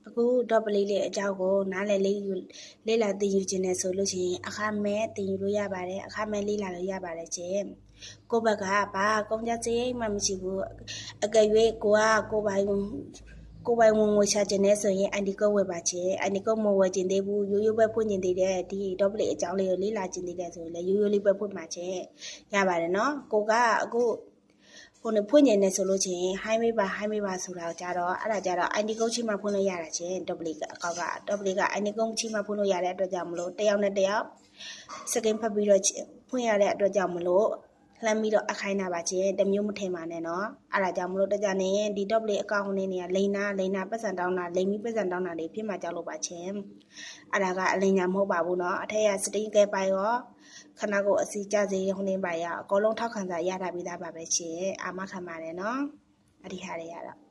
အခုတော့ပလေးလေးအကြောင်းကိုနားလည်လေးလာတင်ယူခြင်းနဲ့ဆိုလို့ရှိရင်အခမဲ့တင်ယူလို့ရပါတယ်အခမဲ့လေးလာလို့ရပါတယ်ချင်းကိုဘက်ကဘာကုန်ကြစရိတ်မှမရှိဘူးအကယ်၍ကိုပိုင်ဝင်ငွေချခြင်းနဲ့ဆိုရင်အန်ဒီကုတ်ဝယ်ပါချင်းအန်ဒီကုတ်မဝယ်ခြင်းသေးဘူးရိုးရိုးပဲဖွင့်ခြင်းသေးတယ်ဒီတော့ပလေးအကြောင်းလေးကိုလေးလာခြင်းသေးတယ်ဆိုရင်လည်းရိုးရိုးလေးပဲဖွင့်ပါချင်းရပါတယ်နော်ကိုကအခုဖွင့်နေတယ်ဆိုလို့ချင်း high မေးပါဆိုတာကြတော့အဲ့ဒါကြတော့ ID ကုတ်ချိမှဖွင့်လို့ရတာချင်းဒပလီကအကောက်ကဒပလီက ID ကုတ်ချိမှဖွင့်လို့ရတဲ့အတွက်ကြောင့်မလို့တယောက်နဲ့တယောက်စကင်ဖတ်ပြီးတော့ဖွင့်ရတဲ့အတွက်ကြောင့်မလို့လှမ်းပြီးတော့အခိုင်းတာပါချင်းတမျိုးမထင်ပါနဲ့နော်အဲ့ဒါကြောင့်မလို့တကြနေဒီဒပလီအကောင့်နဲ့နေရလိန်နာပတ်စံတောင်းတာလိန်ပြီးပတ်စံတောင်းတာတွေဖြစ်မှကြောက်လို့ပါချင်းအဲ့ဒါကအလိန်ညာမဟုတ်ပါဘူးနော်အထက်ကစတင်းကဲပိုင်ရောခဏကိုအစီကြစေဟိုနေပါရအကောလုံးထောက်ခံစာရတာပြီးသားပါပဲချင်းအာမခံပါတယ်နော်အဒီဟာတွေရတော့